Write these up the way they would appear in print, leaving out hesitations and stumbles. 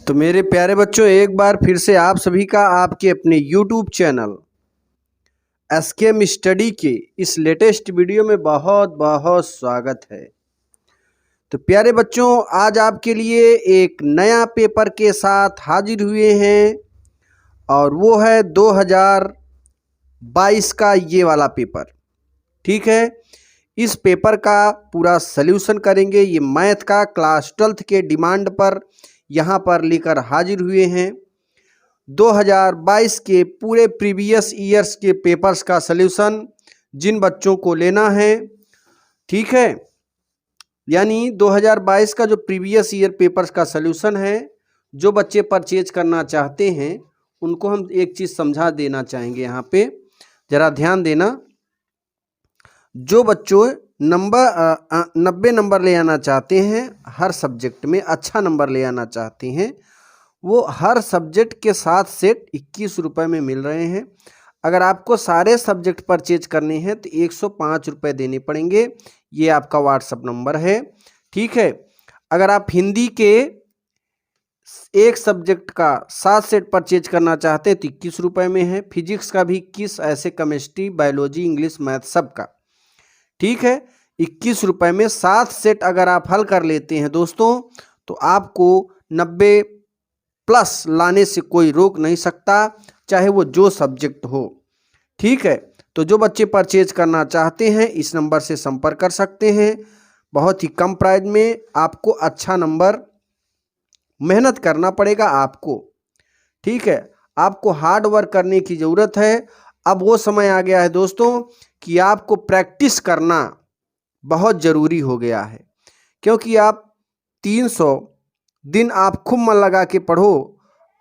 तो मेरे प्यारे बच्चों, एक बार फिर से आप सभी का आपके अपने YouTube चैनल एसकेएम स्टडी के इस लेटेस्ट वीडियो में बहुत बहुत स्वागत है। तो प्यारे बच्चों, आज आपके लिए एक नया पेपर के साथ हाजिर हुए हैं और वो है 2022 का ये वाला पेपर। ठीक है, इस पेपर का पूरा सल्यूशन करेंगे। ये मैथ का क्लास 12th के डिमांड पर यहाँ पर लेकर हाजिर हुए हैं। 2022 के पूरे प्रीवियस ईयर्स के पेपर्स का सल्यूशन जिन बच्चों को लेना है, ठीक है, यानी 2022 का जो प्रीवियस ईयर पेपर्स का सल्यूशन है, जो बच्चे परचेज करना चाहते हैं उनको हम एक चीज़ समझा देना चाहेंगे। यहाँ पे ज़रा ध्यान देना, जो बच्चों 90 नंबर ले आना चाहते हैं, हर सब्जेक्ट में अच्छा नंबर ले आना चाहते हैं, वो हर सब्जेक्ट के साथ सेट 21 रुपये में मिल रहे हैं। अगर आपको सारे सब्जेक्ट परचेज करने हैं तो 105 रुपये देने पड़ेंगे। ये आपका व्हाट्सअप नंबर है, ठीक है। अगर आप हिंदी के एक सब्जेक्ट का 7 सेट परचेज करना चाहते हैं तो 21 रुपये में है। फिजिक्स का भी 21, ऐसे केमिस्ट्री, बायोलॉजी, इंग्लिश, मैथ सबका, ठीक है, 21 रुपये में 7 सेट अगर आप हल कर लेते हैं दोस्तों, तो आपको 90 प्लस लाने से कोई रोक नहीं सकता, चाहे वो जो सब्जेक्ट हो, ठीक है। तो जो बच्चे परचेज करना चाहते हैं इस नंबर से संपर्क कर सकते हैं। बहुत ही कम प्राइस में आपको अच्छा नंबर, मेहनत करना पड़ेगा आपको, ठीक है, आपको हार्ड वर्क करने की ज़रूरत है। अब वो समय आ गया है दोस्तों कि आपको प्रैक्टिस करना बहुत ज़रूरी हो गया है, क्योंकि आप 300 दिन आप खूब मन लगा के पढ़ो,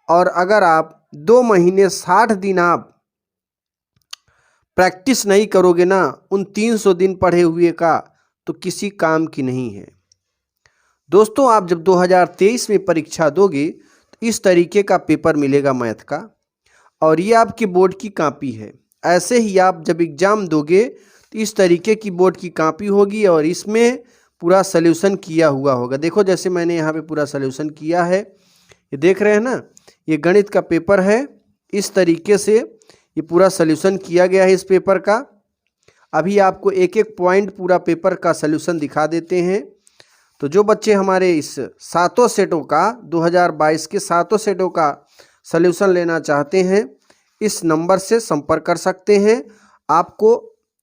और अगर आप 2 महीने 60 दिन आप प्रैक्टिस नहीं करोगे ना, उन 300 दिन पढ़े हुए का तो किसी काम की नहीं है दोस्तों। आप जब 2023 में परीक्षा दोगे तो इस तरीके का पेपर मिलेगा मैथ का, और ये आपकी बोर्ड की कॉपी है। ऐसे ही आप जब एग्ज़ाम दोगे तो इस तरीके की बोर्ड की कॉपी होगी और इसमें पूरा सल्यूशन किया हुआ होगा। देखो, जैसे मैंने यहाँ पे पूरा सल्यूशन किया है, ये देख रहे हैं ना, ये गणित का पेपर है। इस तरीके से ये पूरा सल्यूशन किया गया है इस पेपर का। अभी आपको एक एक पॉइंट पूरा पेपर का सल्यूशन दिखा देते हैं। तो जो बच्चे हमारे इस 7 सेटों का 2022 के 7 सेटों का सल्यूशन लेना चाहते हैं, इस नंबर से संपर्क कर सकते हैं। आपको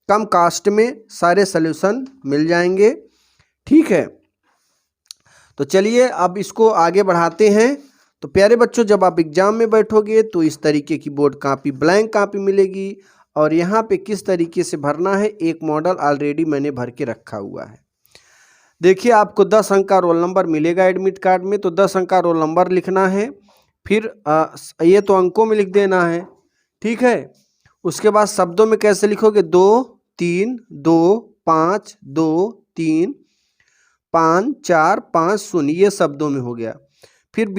कम कास्ट में सारे सल्यूशन मिल जाएंगे, ठीक है। तो चलिए अब इसको आगे बढ़ाते हैं। तो प्यारे बच्चों, जब आप एग्ज़ाम में बैठोगे तो इस तरीके की बोर्ड कॉपी, ब्लैंक कॉपी मिलेगी, और यहाँ पे किस तरीके से भरना है, एक मॉडल ऑलरेडी मैंने भर के रखा हुआ है। देखिए, आपको 10 अंक का रोल नंबर मिलेगा एडमिट कार्ड में, तो 10 अंक का रोल नंबर लिखना है। फिर ये तो अंकों में लिख देना है, ठीक है। उसके बाद शब्दों में कैसे लिखोगे, 2 3 2 5 2 3 5 4 5 0, ये शब्दों में हो गया। फिर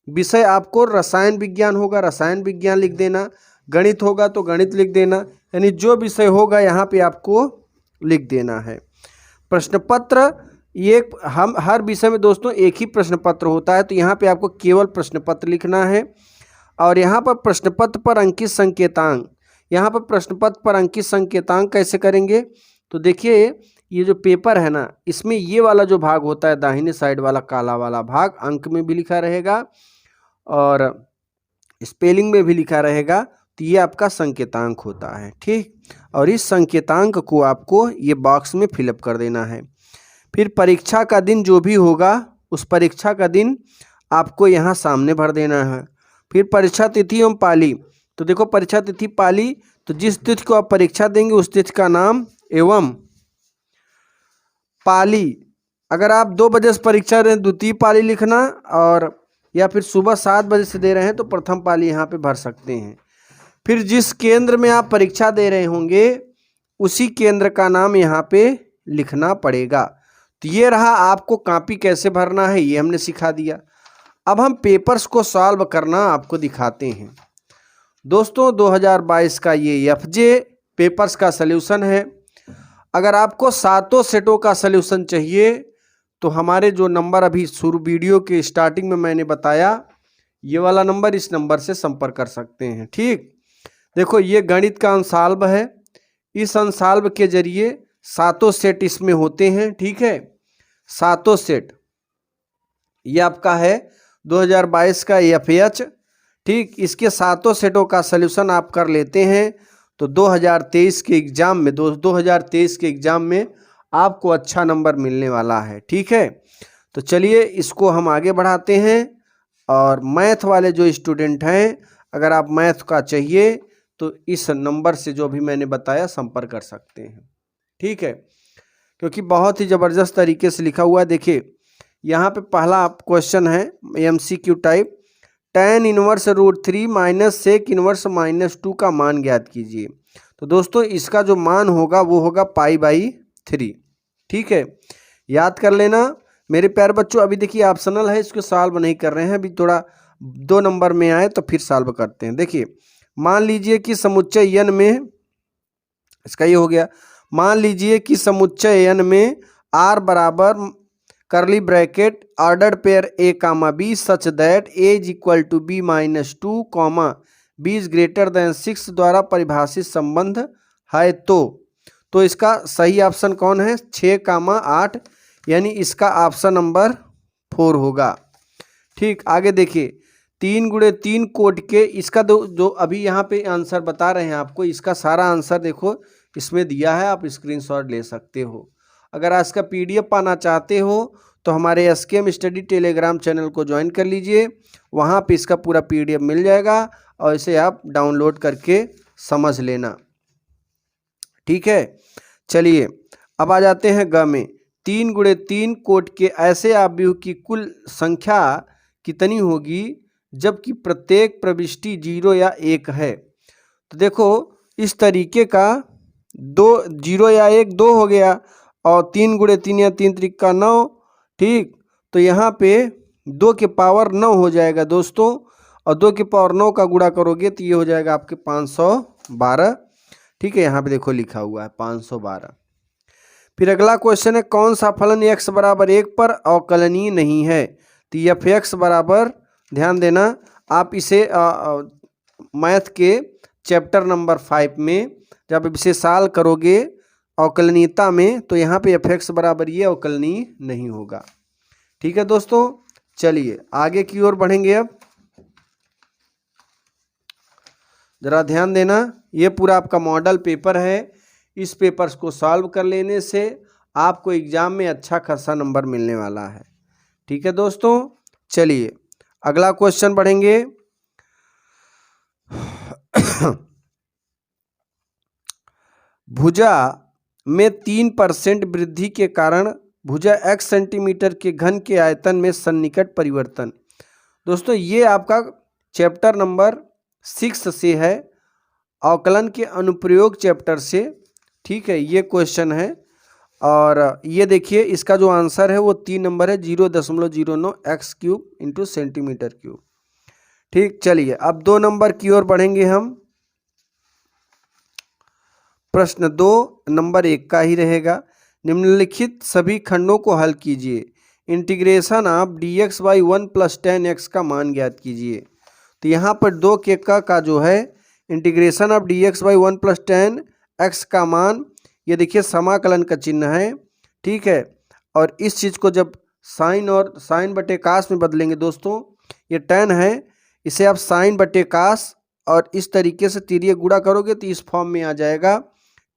विषय आपको रसायन विज्ञान होगा, रसायन विज्ञान लिख देना। गणित होगा तो गणित लिख देना, यानी जो विषय होगा यहाँ पे आपको लिख देना है। प्रश्न पत्र, ये हम हर विषय में दोस्तों एक ही प्रश्न पत्र होता है, तो यहाँ पे आपको केवल प्रश्न पत्र लिखना है। और यहाँ पर प्रश्न पत्र पर अंकित संकेतांक, यहाँ पर प्रश्न पत्र पर अंकित संकेतांक कैसे करेंगे, तो देखिए, ये जो पेपर है ना, इसमें ये वाला जो भाग होता है, दाहिने साइड वाला काला वाला भाग, अंक में भी लिखा रहेगा और स्पेलिंग में भी लिखा रहेगा, तो ये आपका संकेतांक होता है, ठीक। और इस संकेतांक को आपको ये बॉक्स में फिलअप कर देना है। फिर परीक्षा का दिन जो भी होगा, उस परीक्षा का दिन आपको यहाँ सामने भर देना है। फिर परीक्षा तिथि एवं पाली, तो देखो, परीक्षा तिथि पाली, तो जिस तिथि को आप परीक्षा देंगे उस तिथि का नाम एवं पाली। अगर आप 2 बजे से परीक्षा दे रहे हैं, द्वितीय पाली लिखना, और या फिर सुबह 7 बजे से दे रहे हैं तो प्रथम पाली यहाँ पे भर सकते हैं। फिर जिस केंद्र में आप परीक्षा दे रहे होंगे उसी केंद्र का नाम यहाँ पे लिखना पड़ेगा। तो ये रहा, आपको कॉपी कैसे भरना है ये हमने सिखा दिया। अब हम पेपर्स को सॉल्व करना आपको दिखाते हैं दोस्तों। 2022 का ये एफजे पेपर्स का सल्यूशन है। अगर आपको 7 सेटों का सल्यूशन चाहिए तो हमारे जो नंबर अभी शुरू वीडियो के स्टार्टिंग में मैंने बताया, ये वाला नंबर, इस नंबर से संपर्क कर सकते हैं। ठीक, देखो ये गणित का अंशाल्ब है। इस अंशाल्ब के जरिए सातों सेट इसमें होते हैं। ठीक है, सातों सेट, ये आपका है 2022 का FH। ठीक, इसके सातों सेटों का सलूशन आप कर लेते हैं तो 2023 के एग्जाम में 2023 के एग्जाम में आपको अच्छा नंबर मिलने वाला है। ठीक है, तो चलिए इसको हम आगे बढ़ाते हैं। और मैथ वाले जो स्टूडेंट हैं, अगर आप मैथ का चाहिए तो इस नंबर से जो भी मैंने बताया संपर्क कर सकते हैं। ठीक है, क्योंकि बहुत ही ज़बरदस्त तरीके से लिखा हुआ है। देखिए यहाँ पे पहला क्वेश्चन है MCQ type, tan inverse √3 minus sec inverse -2 का मान ज्ञात कीजिए। तो दोस्तों इसका जो मान होगा वो होगा π/3। ठीक है, याद कर लेना मेरे प्यारे बच्चों। अभी देखिए ऑप्शनल है, इसको सॉल्व नहीं कर रहे हैं, अभी थोड़ा 2 नंबर में आए तो फिर सॉल्व करते हैं। देखिए मान लीजिए कि समुच्चय n में, इसका ये हो गया, मान लीजिए कि समुच्चय n में r बराबर करली bracket ordered pair a comma b such that a is equal to b -2 comma b is greater than 6 द्वारा परिभाषित संबंध है। तो इसका सही ऑप्शन कौन है? 6,8, यानी इसका ऑप्शन नंबर 4 होगा। ठीक, आगे देखिए 3 × 3 कोट के, इसका जो अभी यहाँ पे आंसर बता रहे हैं आपको, इसका सारा आंसर देखो इसमें दिया है, आप स्क्रीनशॉट ले सकते हो। अगर आज का PDF पाना चाहते हो तो हमारे SKM स्टडी टेलीग्राम चैनल को ज्वाइन कर लीजिए, वहाँ पे इसका पूरा PDF मिल जाएगा और इसे आप डाउनलोड करके समझ लेना। ठीक है, चलिए अब आ जाते हैं ग में। 3 × 3 कोट के ऐसे आव्यूह की कुल संख्या कितनी होगी जबकि प्रत्येक प्रविष्टि 0 या 1 है? तो देखो इस तरीके का 2 0 या 1 2 हो गया, और 3 × 3 या 3 त्रिका 9। ठीक, तो यहाँ पे 2 के पावर 9 हो जाएगा दोस्तों, और 2 के पावर 9 का गुणा करोगे तो ये हो जाएगा आपके 512। ठीक है, यहाँ पे देखो लिखा हुआ है 512। फिर अगला क्वेश्चन है, कौन सा फलन x बराबर 1 पर अवकलनीय नहीं है? तो f(x) बराबर, ध्यान देना आप इसे मैथ के चैप्टर नंबर 5 में जब इसे सॉल्व करोगे अवकलनीयता में, तो यहाँ पे f(x) बराबर ये अवकलनीय नहीं होगा। ठीक है दोस्तों, चलिए आगे की ओर बढ़ेंगे। अब जरा ध्यान देना, ये पूरा आपका मॉडल पेपर है। इस पेपर्स को सॉल्व कर लेने से आपको एग्जाम में अच्छा खासा नंबर मिलने वाला है। ठीक है दोस्तों, चलिए अगला क्वेश्चन बढ़ेंगे। भुजा में 3% वृद्धि के कारण भुजा x सेंटीमीटर के घन के आयतन में सन्निकट परिवर्तन। दोस्तों ये आपका चैप्टर नंबर 6 से है, अवकलन के अनुप्रयोग चैप्टर से। ठीक है, ये क्वेश्चन है, और ये देखिए इसका जो आंसर है वो 3 नंबर है, 0.09 x³ × सेंटीमीटर³। ठीक, चलिए अब 2 नंबर की ओर बढ़ेंगे हम। प्रश्न 2 नंबर 1 का ही रहेगा। निम्नलिखित सभी खंडों को हल कीजिए। Integration of dx/1 + tan x का मान ज्ञात कीजिए। तो यहाँ पर 2 के का जो है integration of dx/1 + tan x का मान, ये देखिए समाकलन का चिन्ह है। ठीक है, और इस चीज़ को जब साइन और साइन बटे कास में बदलेंगे दोस्तों, ये tan है, इसे आप साइन बटे कास और इस तरीके से तिरिय गुणा करोगे तो इस फॉर्म में आ जाएगा।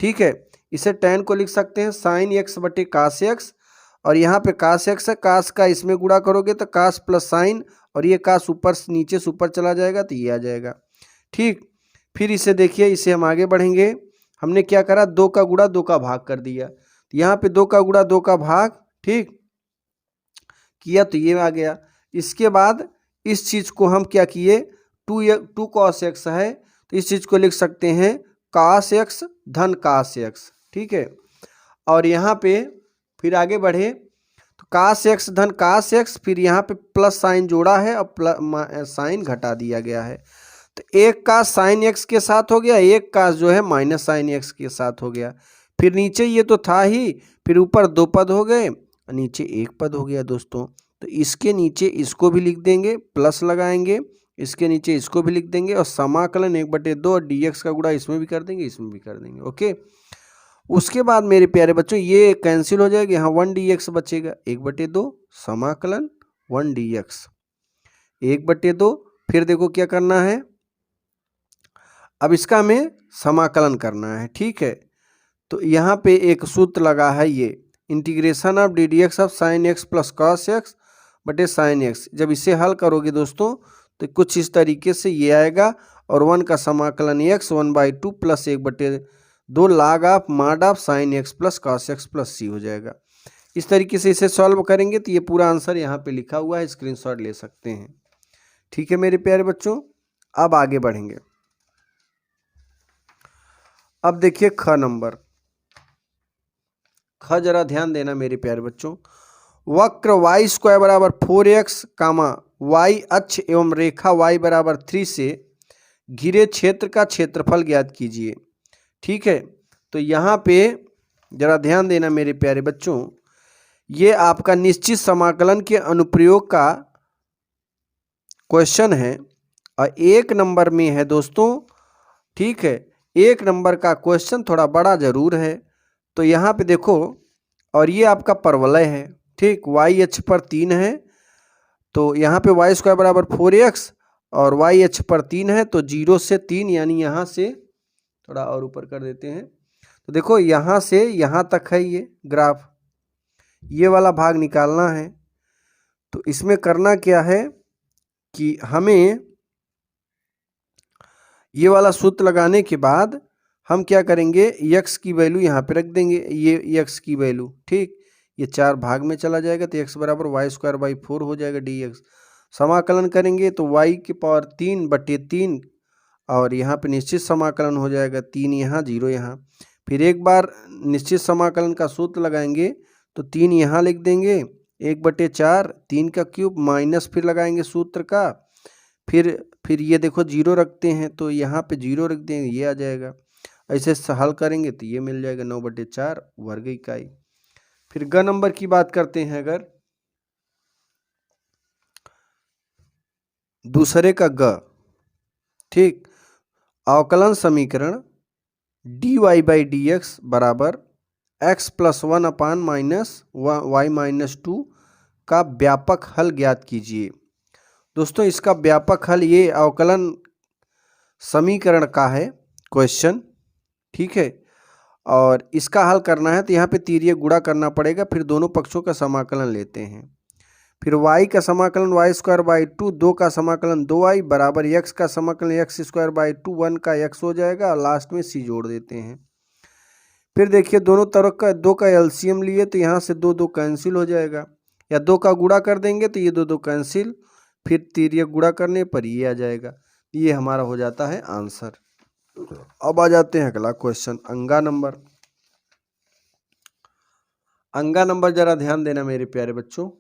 ठीक है, इसे tan को लिख सकते हैं साइन x बटे कास x, और यहाँ पे कास x है, कास का इसमें गुणा करोगे तो कास प्लस साइन, और ये कास ऊपर नीचे से ऊपर चला जाएगा तो ये आ जाएगा। ठीक, फिर इसे देखिए, इसे हम आगे बढ़ेंगे। हमने क्या करा, 2 का गुणा 2 का भाग कर दिया, तो यहाँ पे 2 का गुणा 2 का भाग, ठीक किया तो ये आ गया। इसके बाद इस चीज़ को हम क्या किए, 2 cos x है तो इस चीज़ को लिख सकते हैं cos x धन cos x। ठीक है, और यहाँ पे फिर आगे बढ़े तो cos x धन cos x, फिर यहाँ पे प्लस साइन जोड़ा है और साइन घटा दिया गया है, तो एक का साइन x के साथ हो गया, एक का जो है माइनस साइन x के साथ हो गया। फिर नीचे ये तो था ही, फिर ऊपर 2 पद हो गए नीचे एक पद हो गया दोस्तों। तो इसके नीचे इसको भी लिख देंगे, प्लस लगाएंगे, इसके नीचे इसको भी लिख देंगे और समाकलन 1/2 और dx का गुणा इसमें भी कर देंगे, इसमें भी कर देंगे। ओके, उसके बाद मेरे प्यारे बच्चों ये कैंसिल हो जाएगा, यहाँ 1 dx बचेगा, 1/2 समाकलन 1 dx 1/2। फिर देखो क्या करना है, अब इसका हमें समाकलन करना है, ठीक है। तो यहाँ पे एक सूत्र लगा है, ये integration of D D X of sine x plus cos x बटे साइन एक्स। जब इसे हल करोगे दोस्तों तो कुछ इस तरीके से ये आएगा, और 1 का समाकलन x 1/2 plus 1/2 log of mod of sine x plus cos x plus C हो जाएगा। इस तरीके से इसे सॉल्व करेंगे तो ये पूरा आंसर यहाँ पे लिखा हुआ है, स्क्रीनशॉट ले सकते हैं। ठीक है मेरे प्यारे बच्चों, अब आगे बढ़ेंगे। अब देखिए ख नंबर, ख जरा ध्यान देना मेरे प्यारे बच्चों। वक्र y स्क्वायर बराबर 4x कामा y अक्ष एवं रेखा y बराबर 3 से घिरे क्षेत्र का क्षेत्रफल ज्ञात कीजिए। ठीक है, तो यहाँ पे जरा ध्यान देना मेरे प्यारे बच्चों, ये आपका निश्चित समाकलन के अनुप्रयोग का क्वेश्चन है और 1 नंबर में है दोस्तों। ठीक है, 1 नंबर का क्वेश्चन थोड़ा बड़ा जरूर है। तो यहाँ पे देखो, और ये आपका परवलय है, ठीक, y अक्ष पर 3 है, तो यहाँ पे y स्क्वायर बराबर 4x और y अक्ष पर 3 है, तो 0 से 3 यानी यहाँ से थोड़ा और ऊपर कर देते हैं। तो देखो यहाँ से यहाँ तक है ये ग्राफ, ये वाला भाग निकालना है। तो इसमें करना क्या है कि हमें ये वाला सूत्र लगाने के बाद हम क्या करेंगे, x की वैल्यू यहाँ पे रख देंगे, ये x की वैल्यू, ठीक, ये 4 भाग में चला जाएगा तो x बराबर y स्क्वायर बाई 4 हो जाएगा dx। समाकलन करेंगे तो y की पावर 3/3 और यहाँ पे निश्चित समाकलन हो जाएगा, 3 यहाँ 0 यहाँ। फिर एक बार निश्चित समाकलन का सूत्र लगाएंगे तो 3 यहाँ लिख देंगे, 1/4 3 का क्यूब माइनस फिर लगाएंगे सूत्र का, फिर ये देखो 0 रखते हैं तो यहाँ पे 0 रख देंगे, ये आ जाएगा। ऐसे हल करेंगे तो ये मिल जाएगा 9/4 वर्ग इकाई। फिर ग नंबर की बात करते हैं, अगर दूसरे का ग, ठीक, अवकलन समीकरण dy/dx बराबर x + 1/- y-2 का व्यापक हल ज्ञात कीजिए। दोस्तों इसका व्यापक हल ये अवकलन समीकरण का है क्वेश्चन, ठीक है, और इसका हल करना है तो यहाँ पे तिर्यक गुणा करना पड़ेगा, फिर दोनों पक्षों का समाकलन लेते हैं। फिर y का समाकलन y स्क्वायर बाई 2, 2 का समाकलन 2y बराबर x का समाकलन x स्क्वायर बाई 2, 1 का x हो जाएगा और लास्ट में c जोड़ देते हैं। फिर देखिए दोनों तरफ का 2 का एलसीएम लिए तो यहाँ से 2 कैंसिल हो जाएगा, या 2 का गुणा कर देंगे तो ये 2 कैंसिल, फिर तिर्यक गुणा करने पर ये आ जाएगा। ये हमारा हो जाता है आंसर। अब आ जाते हैं अगला क्वेश्चन, अंगा नंबर। अंगा नंबर जरा ध्यान देना मेरे प्यारे बच्चों।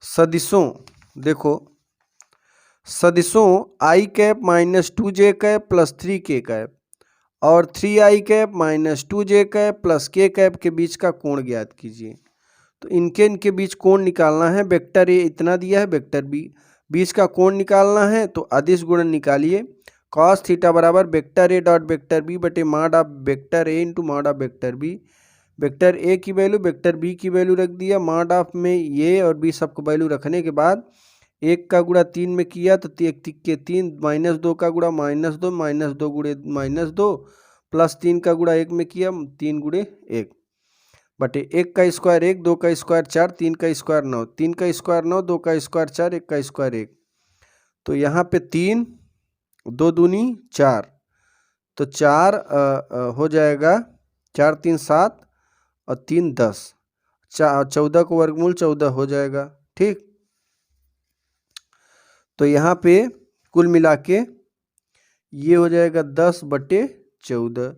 सदिशों, देखो सदिशों i cap -2j cap plus 3k cap और 3i cap -2j cap plus k cap के बीच का कोण ज्ञात कीजिए। तो इनके बीच कोण निकालना है, वेक्टर ए इतना दिया है, वेक्टर बी, बीच का कोण निकालना है तो अदिश गुणन निकालिए। cos थीटा बराबर vector A dot vector B बटे mod of vector A into mod of vector B. Vector A की वैल्यू वेक्टर बी की वैल्यू रख दिया, मॉड ऑफ में ये और बी सबको वैल्यू रखने के बाद 1 का गुणा 3 में किया तो 1 के 3, -2 का गुणा -2, -2 गुणे -2 प्लस 3 का गुणा 1 में किया 3 गुणे 1 बटे 1 का स्क्वायर 1, 2 का स्क्वायर 4, 3 का स्क्वायर 9, 3 का स्क्वायर 9, 2 का स्क्वायर 4, 1 का स्क्वायर 1। तो यहाँ पे 3 2 दूनी 4, तो 4 हो जाएगा, 4 3 7 और 3 10, 14 को वर्गमूल 14 हो जाएगा, ठीक। तो यहाँ पे कुल मिला के ये हो जाएगा 10/14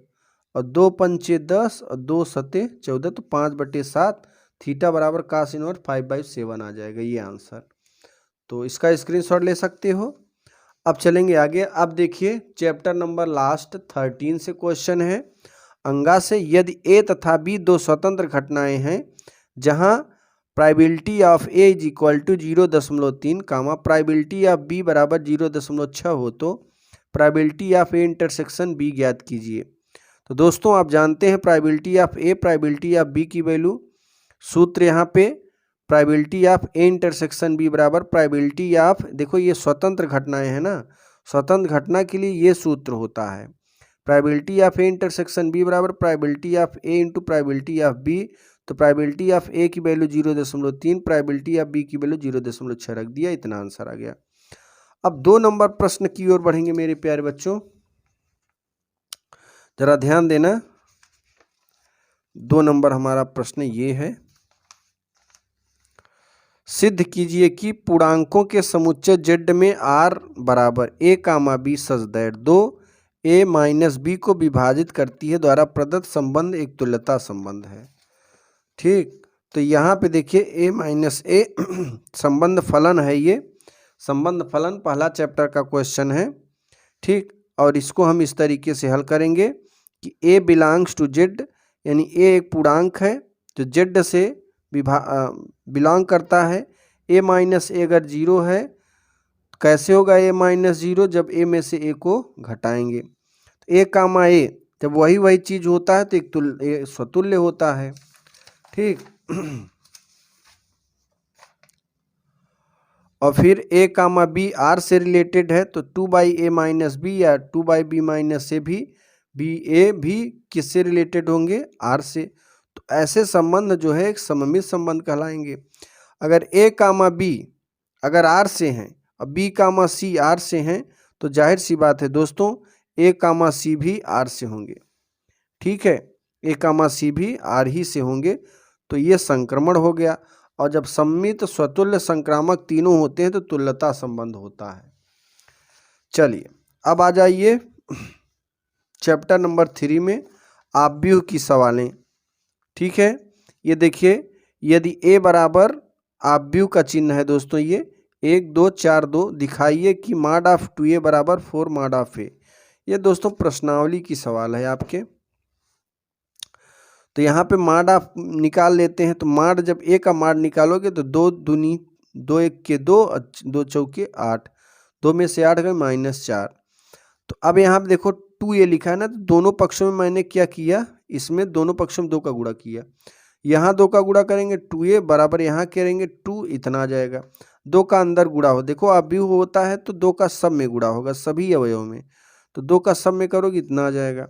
और 2 पंचे 10 और 2 सते 14, तो 5/7 थीटा बराबर cos इनवर्स 5/7 आ जाएगा, ये आंसर। तो इसका स्क्रीनशॉट ले सकते हो। अब चलेंगे आगे। अब देखिए चैप्टर नंबर लास्ट 13 से क्वेश्चन है। अंगा से यदि ए तथा बी 2 स्वतंत्र घटनाएं हैं जहाँ probability of A is equal to 0.3 comma probability of B बराबर 0.6 हो तो probability of A intersection B ज्ञात कीजिए। तो दोस्तों आप जानते हैं probability of A probability of B की वैल्यू, सूत्र यहाँ पे probability of A intersection B बराबर प्राइबिलिटी ऑफ, देखो ये स्वतंत्र घटनाएं हैं ना, स्वतंत्र घटना के लिए ये सूत्र होता है probability of A intersection B बराबर probability of A into probability of B. तो प्राइबिलिटी ऑफ ए की वैल्यू 0.3, प्राइबिलिटी ऑफ बी की वैल्यू 0.6 रख दिया, इतना आंसर आ गया। अब 2 नंबर प्रश्न की ओर बढ़ेंगे मेरे प्यारे बच्चों, जरा ध्यान देना। 2 नंबर हमारा प्रश्न ये है, सिद्ध कीजिए कि पूर्णांकों के समुच्चय z में r बराबर a comma b such that 2 a minus B को विभाजित करती है द्वारा प्रदत्त संबंध एक तुल्यता संबंध है। ठीक, तो यहाँ पे देखिए a माइनस ए संबंध फलन है, ये संबंध फलन पहला चैप्टर का क्वेश्चन है। ठीक, और इसको हम इस तरीके से हल करेंगे कि a बिलोंग्स टू z, यानी a एक पूर्णांक है जो z से बिलोंग करता है। a माइनस ए अगर 0 है, कैसे होगा a माइनस 0, जब a में से a को घटाएंगे। तो a कामा a जब वही चीज होता है तो एक स्वतुल्य होता है। ठीक और फिर a कामा b r से रिलेटेड है, तो 2/a माइनस बी या 2/b माइनस ए भी a भी किससे रिलेटेड होंगे, r से। तो ऐसे संबंध जो है एक सममित संबंध कहलाएंगे। अगर a कामा b अगर r से हैं और b कामा c r से हैं, तो जाहिर सी बात है दोस्तों a कामा c भी r से होंगे। ठीक है, a कामा c भी r ही से होंगे, तो ये संक्रमण हो गया। और जब सममित स्वतुल्य संक्रामक तीनों होते हैं तो तुल्यता संबंध होता है। चलिए अब आ जाइए चैप्टर नंबर 3 में आव्यूह की सवालें। ठीक है, ये देखिए, यदि a बराबर आव्यूह का चिन्ह है दोस्तों, ये 1 2 4 2, दिखाइए कि मॉड ऑफ 2a बराबर 4 मॉड ऑफ a। ये दोस्तों प्रश्नावली की सवाल है आपके। तो यहाँ पे मॉड ऑफ निकाल लेते हैं। तो मॉड जब a का मॉड निकालोगे तो 2 दूनी 2 1 के 2 2 चौके 8, 2 में से 8 गए -4। तो अब यहाँ पे देखो 2a लिखा है ना, तो दोनों पक्षों में मैंने क्या किया, इसमें दोनों पक्षों में 2 का गुणा किया। यहाँ 2 का गुणा करेंगे 2a बराबर यहाँ करेंगे 2, इतना आ जाएगा। 2 का अंदर गुणा हो, देखो आव्यूह होता है तो 2 का सब में गुणा होगा सभी अवयवों में, तो 2 का सब में करोगे इतना आ जाएगा।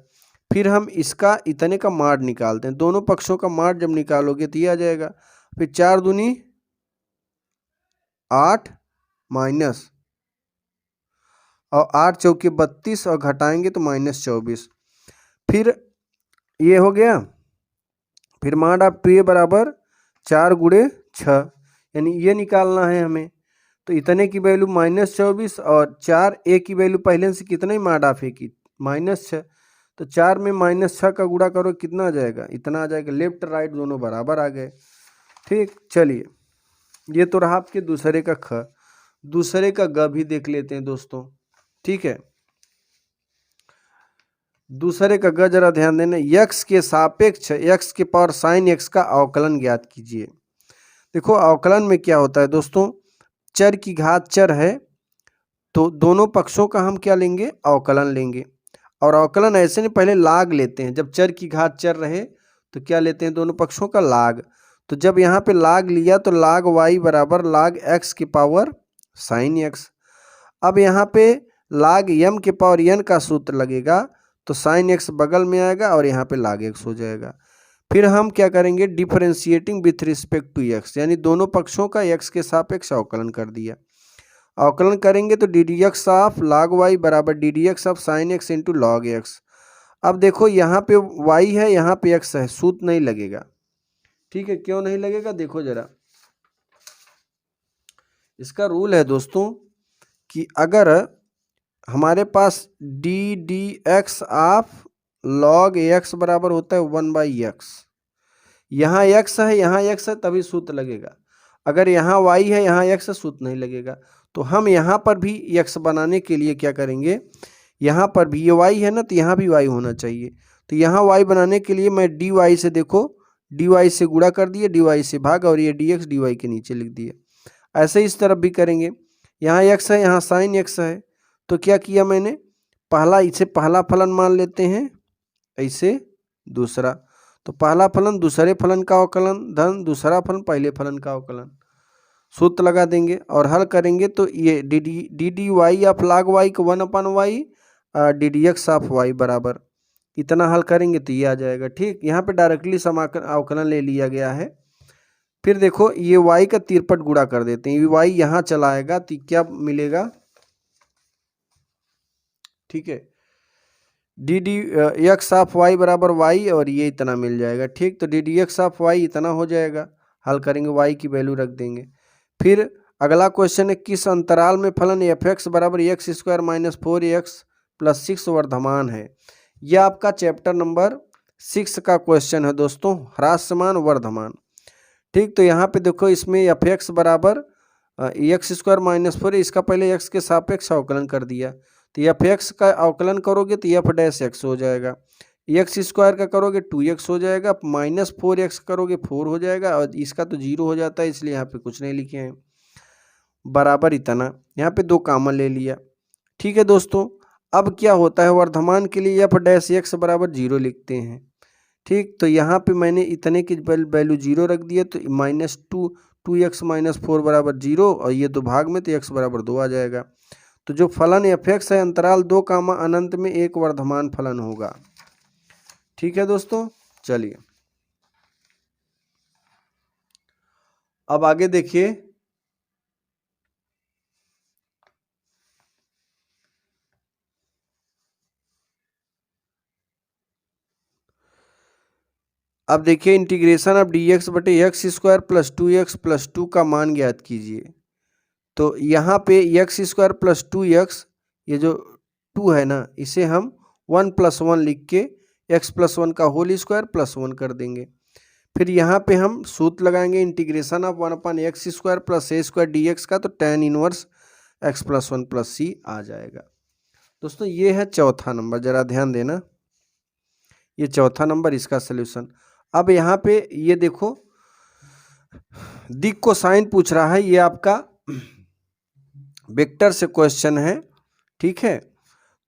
फिर हम इसका इतने का मॉड निकालते हैं, दोनों पक्षों का मॉड जब निकालोगे तो ये आ जाएगा। फिर 4 दूनी 8 माइनस और 8 चौके 32 और घटाएंगे तो -24। फिर ये हो गया। फिर मॉड ऑफ 2a बराबर 4 गुणे 6, यानी ये निकालना है हमें। तो इतने की वैल्यू -24 और 4a की वैल्यू पहले से कितना ही मॉड ऑफ a की -6, तो 4 में -6 का गुणा करो कितना आ जाएगा, इतना आ जाएगा। लेफ्ट राइट दोनों बराबर आ गए। ठीक, चलिए ये तो रहा आपके दूसरे का ख, दूसरे का ग भी देख लेते हैं दोस्तों। ठीक है, दूसरे का ग जरा ध्यान देना। यक्स के सापेक्ष x के पावर sin x का अवकलन ज्ञात कीजिए। देखो अवकलन में क्या होता है दोस्तों, चर की घात चर है तो दोनों पक्षों का हम क्या लेंगे, अवकलन लेंगे। और अवकलन ऐसे नहीं, पहले लाग लेते हैं। जब चर की घात चर रहे तो क्या लेते हैं, दोनों पक्षों का लाग। तो जब यहाँ पे लाग लिया तो लाग y बराबर लाग x की पावर sin x। अब यहाँ पे लाग m के पावर n का सूत्र लगेगा तो sin x बगल में आएगा और यहाँ पे लाग x हो जाएगा। फिर हम क्या करेंगे, differentiating with respect to x, यानी दोनों पक्षों का x के सापेक्ष अवकलन कर दिया। अवकलन करेंगे तो D D X of log y बराबर D D X of sine x into log x. अब देखो यहाँ पे y है, यहाँ पे x है, सूत्र नहीं लगेगा। ठीक है, क्यों नहीं लगेगा, देखो जरा, इसका रूल है दोस्तों कि अगर हमारे पास D D X of log X बराबर होता है 1/x, यहाँ x है यहाँ x है तभी सूत्र लगेगा। अगर यहाँ y है यहाँ x है, सूत्र नहीं लगेगा। तो हम यहाँ पर भी x बनाने के लिए क्या करेंगे, यहाँ पर भी ये y है ना, तो यहाँ भी y होना चाहिए। तो यहाँ y बनाने के लिए मैं dy से देखो dy से गुणा कर दिए, dy से भाग, और ये dx dy के नीचे लिख दिए। ऐसे इस तरफ भी करेंगे। यहाँ x है, यहाँ साइन x है, तो क्या किया मैंने, पहला इसे पहला फलन मान लेते हैं, ऐसे दूसरा, तो पहला फलन दूसरे फलन का अवकलन धन दूसरा फलन पहले फलन का अवकलन, सूत्र लगा देंगे और हल करेंगे। तो ये D D Y of log y को 1/y D D X of y बराबर, इतना हल करेंगे तो ये आ जाएगा। ठीक, यहाँ पे डायरेक्टली समाकलन अवकलन ले लिया गया है। फिर देखो ये y का तिरपट गुणा कर देते हैं, ये y यहाँ चला आएगा तो क्या मिलेगा, ठीक है, D D X of Y बराबर y, और ये इतना मिल जाएगा। ठीक, तो D D X of Y इतना हो जाएगा, हल करेंगे, y की वैल्यू रख देंगे। फिर अगला क्वेश्चन है, किस अंतराल में फलन एफ एक्स बराबर X square minus 4x plus 6 वर्धमान है। यह आपका चैप्टर नंबर 6 का क्वेश्चन है दोस्तों, ह्रासमान वर्धमान। ठीक, तो यहाँ पे देखो इसमें एफ एक्स बराबर एक्स स्क्वायर माइनस 4, इसका पहले x के सापेक्ष अवकलन कर दिया, तो एफ एक्स का अवकलन करोगे तो एफ डैश एक्स हो जाएगा, एक्स स्क्वायर का करोगे 2x हो जाएगा, माइनस 4x करोगे 4 हो जाएगा, और इसका तो 0 हो जाता है, इसलिए यहाँ पे कुछ नहीं लिखे हैं, बराबर इतना, यहाँ पे 2 कॉमन ले लिया। ठीक है दोस्तों, अब क्या होता है, वर्धमान के लिए एफ डैश एक्स बराबर 0 लिखते हैं। ठीक, तो यहाँ पे मैंने इतने की वैल्यू 0 रख दिया, तो माइनस 2x माइनस 4 बराबर 0, और ये 2 भाग में तो x बराबर 2 आ जाएगा। तो जो फलन एफ एक्स है अंतराल 2 कामा अनंत में एक वर्धमान फलन होगा। ठीक है दोस्तों, चलिए अब आगे देखिए, अब देखिए इंटीग्रेशन ऑफ डी एक्स बटे x square plus 2x plus 2 का मान ज्ञात कीजिए। तो यहाँ पे एक्स स्क्वायर प्लस 2x, ये जो 2 है ना, इसे हम 1 + 1 लिख के x + 1 का होल स्क्वायर प्लस 1 कर देंगे। फिर यहाँ पे हम सूत्र लगाएंगे integration of 1/x square plus a square dx का, तो tan इनवर्स x + 1 + c आ जाएगा। दोस्तों ये है चौथा नंबर, जरा ध्यान देना, ये चौथा नंबर, इसका सल्यूशन। अब यहाँ पे ये देखो दिक कोसाइन पूछ रहा है, ये आपका वेक्टर से क्वेश्चन है। ठीक है,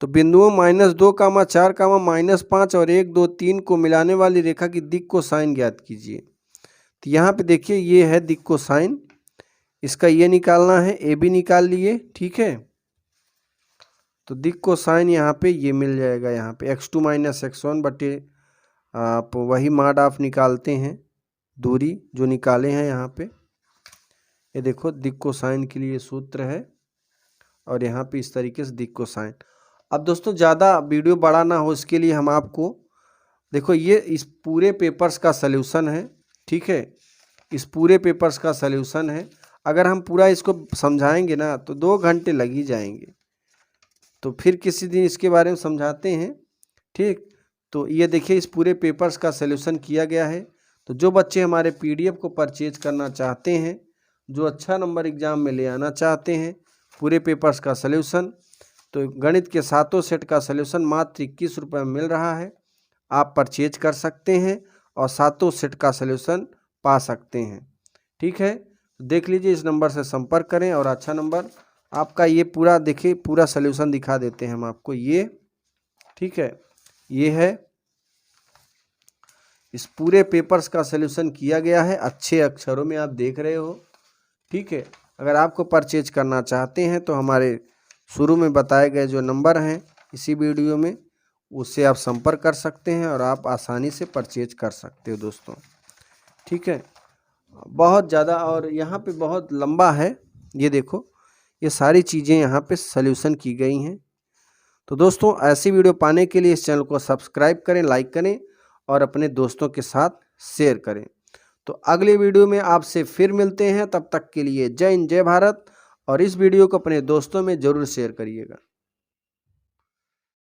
तो बिंदुओं -2, -4, -5 और 1, 2, 3 को मिलाने वाली रेखा की दिक कोसाइन ज्ञात कीजिए। तो यहाँ पे देखिए ये है दिक कोसाइन, इसका ये निकालना है, ए बी निकाल लिए। ठीक है, तो दिक कोसाइन यहाँ पे ये मिल जाएगा, यहाँ पे x2 - x1 बटे आप वही माड ऑफ निकालते हैं, दूरी जो निकाले हैं यहाँ पे, ये देखो दिक कोसाइन के लिए सूत्र है, और यहाँ पे इस तरीके से दिक कोसाइन। अब दोस्तों ज़्यादा वीडियो बड़ा ना हो इसके लिए हम आपको देखो ये इस पूरे पेपर्स का सल्यूशन है। ठीक है, इस पूरे पेपर्स का सल्यूशन है, अगर हम पूरा इसको समझाएंगे ना तो 2 घंटे लग ही जाएंगे, तो फिर किसी दिन इसके बारे में समझाते हैं। ठीक, तो ये देखिए इस पूरे पेपर्स का सल्यूशन किया गया है। तो जो बच्चे हमारे पीडीएफ को परचेज करना चाहते हैं, जो अच्छा नंबर एग्ज़ाम में ले आना चाहते हैं, पूरे पेपर्स का सल्यूशन, तो गणित के 7 सेट का सल्यूशन मात्र 21 रुपये में मिल रहा है, आप परचेज कर सकते हैं और 7 सेट का सल्यूशन पा सकते हैं। ठीक है, देख लीजिए, इस नंबर से संपर्क करें और अच्छा नंबर आपका ये पूरा देखिए, पूरा सल्यूशन दिखा देते हैं हम आपको ये। ठीक है, ये है इस पूरे पेपर्स का सल्यूशन किया गया है, अच्छे अक्षरों में आप देख रहे हो। ठीक है, अगर आपको परचेज करना चाहते हैं तो हमारे शुरू में बताए गए जो नंबर हैं इसी वीडियो में, उससे आप संपर्क कर सकते हैं और आप आसानी से परचेज कर सकते हो दोस्तों। ठीक है, बहुत ज़्यादा और यहाँ पे बहुत लंबा है, ये देखो ये सारी चीज़ें यहाँ पे सल्यूशन की गई हैं। तो दोस्तों ऐसी वीडियो पाने के लिए इस चैनल को सब्सक्राइब करें, लाइक करें और अपने दोस्तों के साथ शेयर करें। तो अगले वीडियो में आपसे फिर मिलते हैं, तब तक के लिए जय हिंद, जय भारत, और इस वीडियो को अपने दोस्तों में ज़रूर शेयर करिएगा।